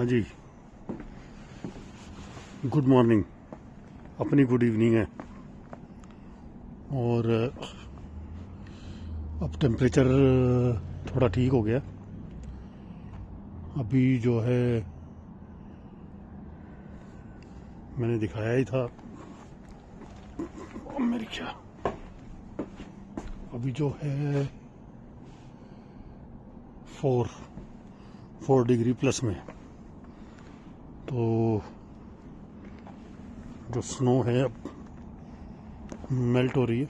हाँ जी, good morning. अपनी good evening है। और अब टेम्परेचर थोड़ा ठीक हो गया। अभी जो है मैंने दिखाया ही था मेरी क्या, अभी जो है 4 डिग्री प्लस में। तो जो स्नो है अब मेल्ट हो रही है।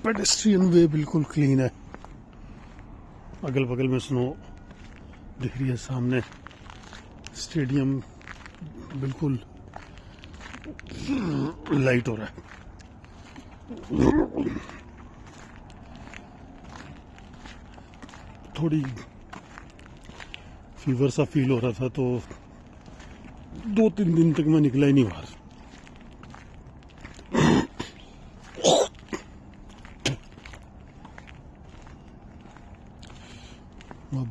पेडेस्ट्रियन वे बिल्कुल क्लीन है, अगल बगल में स्नो दिख रही है। सामने स्टेडियम बिल्कुल लाइट हो रहा है। थोड़ी फीवर सा फील हो रहा था, तो 2-3 दिन तक मैं निकला ही नहीं बाहर। अब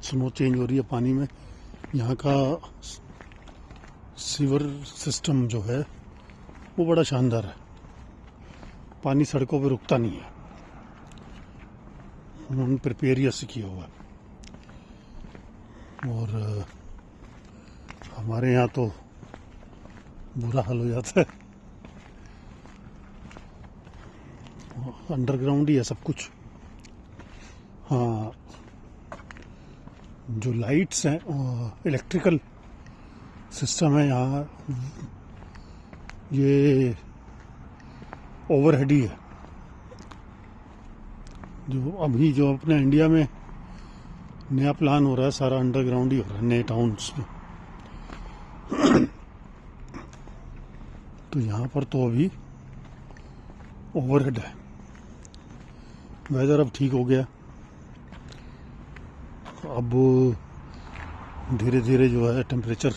स्नो चेंज हो रही है पानी में। यहाँ का सीवर सिस्टम जो है वो बड़ा शानदार है। पानी सड़कों पे रुकता नहीं है, उन्होंने प्रिपेयर से किया हुआ है। और हमारे यहाँ तो बुरा हाल हो जाता है, अंडरग्राउंड ही है सब कुछ। हाँ, जो लाइट्स हैं, इलेक्ट्रिकल सिस्टम है यहाँ, ये ओवरहेड ही है। जो अभी जो अपने इंडिया में नया प्लान हो रहा है, सारा अंडरग्राउंड ही हो रहा है नए टाउन्स में। तो यहाँ पर तो अभी ओवरहेड है। वेदर अब ठीक हो गया। अब धीरे धीरे जो है टेम्परेचर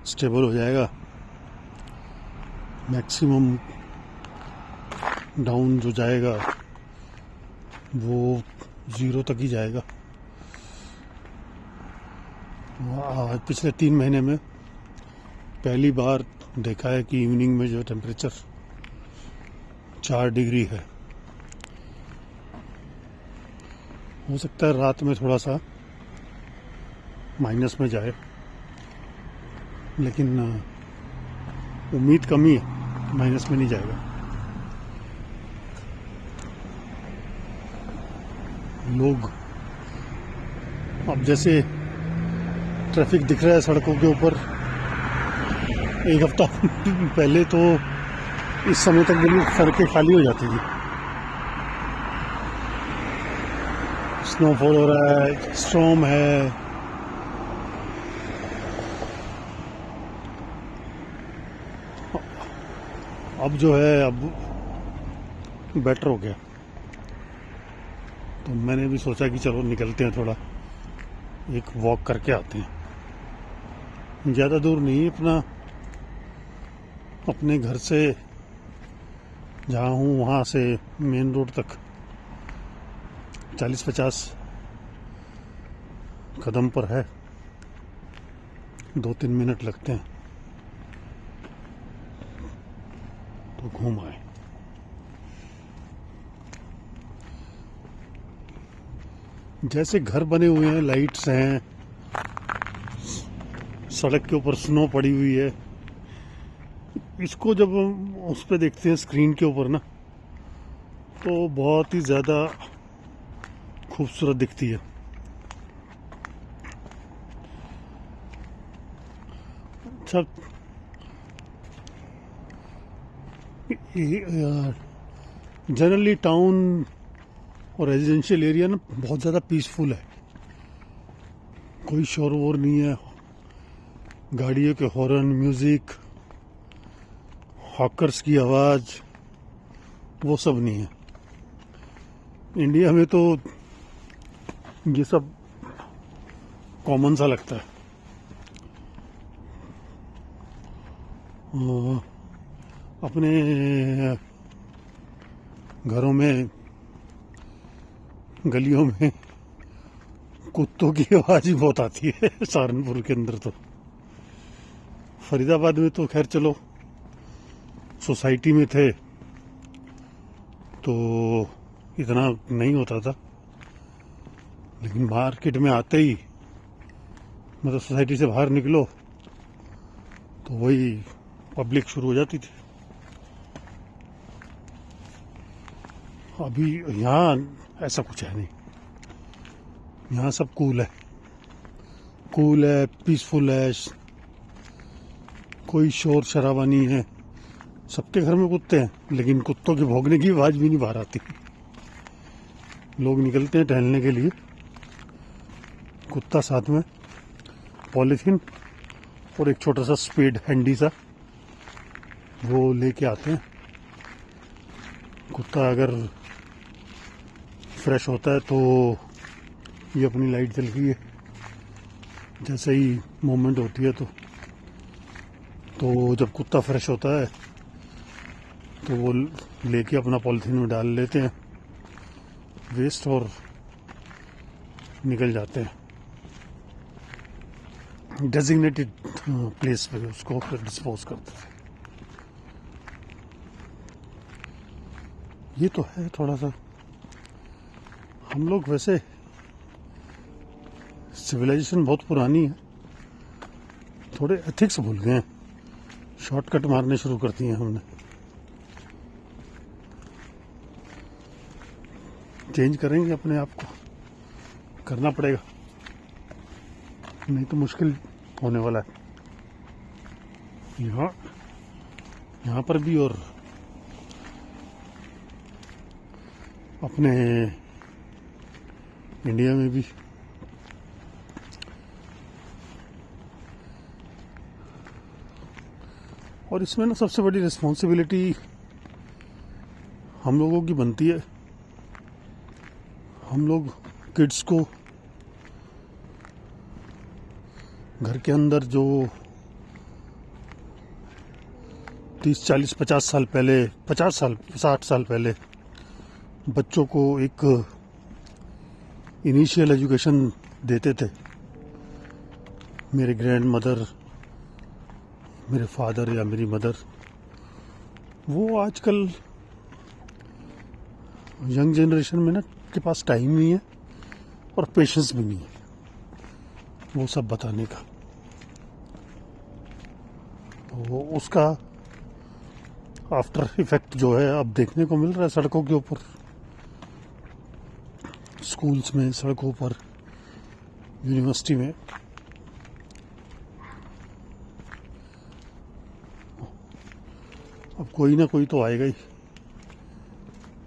स्टेबल हो जाएगा। मैक्सिमम डाउन जो जाएगा वो 0 तक ही जाएगा। आज पिछले 3 महीने में पहली बार देखा है कि इवनिंग में जो टेम्परेचर 4 डिग्री है। हो सकता है रात में थोड़ा सा माइनस में जाए, लेकिन उम्मीद कम ही है, माइनस में नहीं जाएगा। लोग अब जैसे ट्रैफिक दिख रहा है सड़कों के ऊपर, एक हफ्ता पहले तो इस समय तक बिल्कुल सड़कें खाली हो जाती थी। स्नोफॉल हो रहा है, स्टॉर्म है। अब जो है अब बेटर हो गया। तो मैंने भी सोचा कि चलो निकलते हैं, थोड़ा एक वॉक करके आते हैं। ज़्यादा दूर नहीं, अपने घर से जहाँ हूँ वहाँ से मेन रोड तक 40-50 कदम पर है। 2-3 मिनट लगते हैं, तो घूम आए। जैसे घर बने हुए हैं, लाइट्स हैं, सड़क के ऊपर स्नो पड़ी हुई है। इसको जब हम उस पर देखते हैं स्क्रीन के ऊपर ना, तो बहुत ही ज़्यादा खूबसूरत दिखती है। अच्छा, जनरली टाउन और रेजिडेंशियल एरिया ना बहुत ज़्यादा पीसफुल है। कोई शोर वोर नहीं है, गाड़ियों के हॉर्न, म्यूज़िक, हॉकर्स की आवाज़, वो सब नहीं है। इंडिया में तो ये सब कॉमन सा लगता है। अपने घरों में, गलियों में कुत्तों की आवाज ही बहुत आती है सहारनपुर के अंदर। तो फरीदाबाद में तो खैर चलो सोसाइटी में थे तो इतना नहीं होता था, लेकिन मार्केट में आते ही मतलब सोसाइटी से बाहर निकलो तो वही पब्लिक शुरू हो जाती थी। अभी यहाँ ऐसा कुछ है नहीं, यहाँ सब कूल है, पीसफुल है, कोई शोर शराबा नहीं है। सबके घर में कुत्ते हैं, लेकिन कुत्तों के भौंकने की आवाज भी नहीं बाहर आती। लोग निकलते हैं टहलने के लिए, कुत्ता साथ में, पॉलीथीन और एक छोटा सा स्पेड हैंडी सा वो लेके आते हैं। कुत्ता अगर फ्रेश होता है तो ये अपनी लाइट जल गई है, जैसे ही मूवमेंट होती है तो जब कुत्ता फ्रेश होता है तो वो लेके अपना पॉलीथीन में डाल लेते हैं वेस्ट और निकल जाते हैं डेजिग्नेटेड प्लेस पे, उसको फिर डिस्पोज करते हैं। ये तो है थोड़ा सा, हम लोग वैसे सिविलाइजेशन बहुत पुरानी है, थोड़े एथिक्स भूल गए हैं, शॉर्टकट मारने शुरू कर दिए हैं हमने। चेंज करेंगे अपने आप को, करना पड़ेगा, नहीं तो मुश्किल होने वाला है यहाँ पर भी और अपने इंडिया में भी। और इसमें ना सबसे बड़ी रिस्पॉन्सिबिलिटी हम लोगों की बनती है। हम लोग किड्स को घर के अंदर जो 30, 40, 50 साल पहले, 50 साल, 60 साल पहले बच्चों को एक इनिशियल एजुकेशन देते थे, मेरे ग्रैंड मदर, मेरे फादर या मेरी मदर, वो आजकल यंग जनरेशन में ना के पास टाइम नहीं है और पेशेंस भी नहीं है वो सब बताने का। तो उसका आफ्टर इफेक्ट जो है अब देखने को मिल रहा है सड़कों के ऊपर, स्कूल्स में, सड़कों पर, यूनिवर्सिटी में। अब कोई ना कोई तो आएगा ही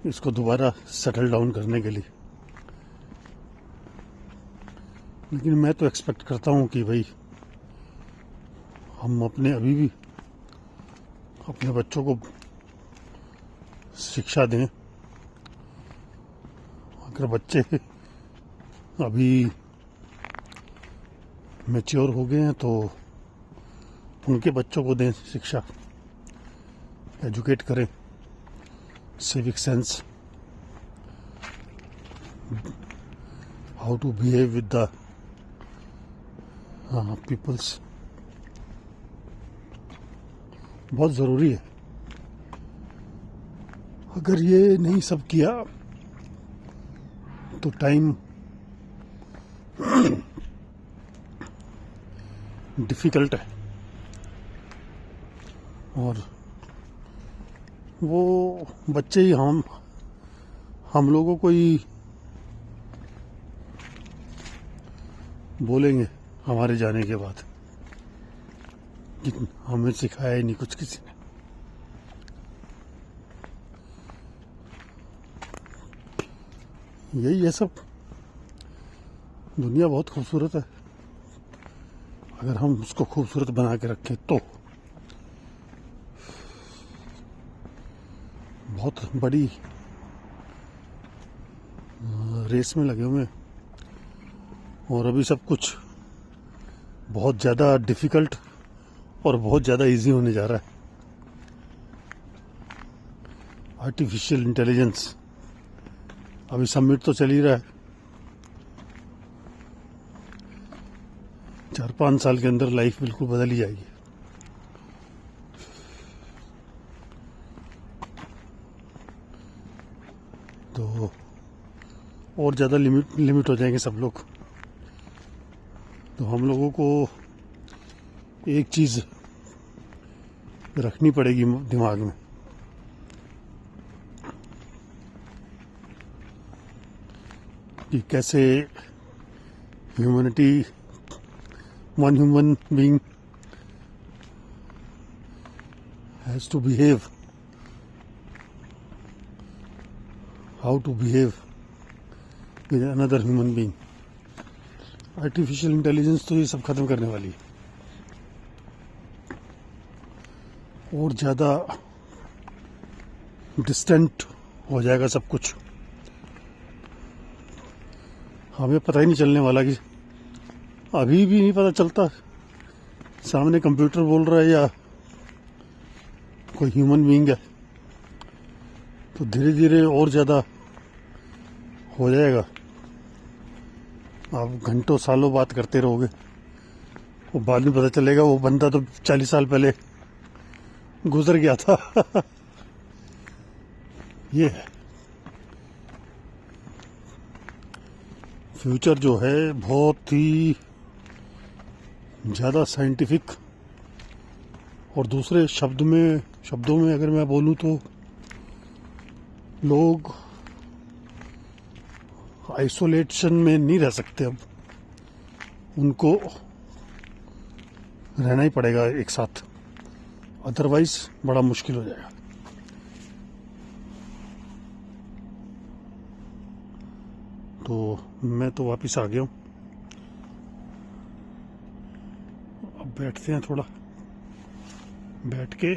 इसको दोबारा सेटल डाउन करने के लिए। लेकिन मैं तो एक्सपेक्ट करता हूँ कि भाई हम अभी भी अपने बच्चों को शिक्षा दें। अगर बच्चे अभी मैच्योर हो गए हैं तो उनके बच्चों को दें शिक्षा, एजुकेट करें, civic sense, how to behave with the peoples, बहुत ज़रूरी है। अगर ये नहीं सब किया तो टाइम डिफ़िकल्ट है और वो बच्चे ही हम लोगों को ही बोलेंगे हमारे जाने के बाद कि हमें सिखाया ही नहीं कुछ किसी ने। यही है सब। दुनिया बहुत खूबसूरत है, अगर हम उसको खूबसूरत बना के रखें तो। बहुत बड़ी रेस में लगे हुए हैं और अभी सब कुछ बहुत ज़्यादा डिफ़िकल्ट और बहुत ज़्यादा इजी होने जा रहा है। आर्टिफिशियल इंटेलिजेंस अभी समिट तो चल ही रहा है। 4-5 साल के अंदर लाइफ बिल्कुल बदल ही जाएगी। तो और ज़्यादा लिमिट हो जाएंगे सब लोग। तो हम लोगों को एक चीज़ रखनी पड़ेगी दिमाग में कि कैसे humanity, one human being has to behave, how to behave with another human being. Artificial intelligence तो ये सब खत्म करने वाली है और ज़्यादा डिस्टेंट हो जाएगा सब कुछ। हमें पता ही नहीं चलने वाला कि अभी भी नहीं पता चलता सामने कंप्यूटर बोल रहा है या कोई ह्यूमन बीइंग है। तो धीरे धीरे और ज़्यादा हो जाएगा। आप घंटों सालों बात करते रहोगे, वो बाद में पता चलेगा वो बंदा तो 40 साल पहले गुजर गया था। ये है फ्यूचर जो है, बहुत ही ज़्यादा साइंटिफिक। और दूसरे शब्दों में अगर मैं बोलूँ तो लोग आइसोलेशन में नहीं रह सकते। अब उनको रहना ही पड़ेगा एक साथ, अदरवाइज बड़ा मुश्किल हो जाएगा। तो मैं तो वापस आ गया हूँ। अब बैठते हैं, थोड़ा बैठ के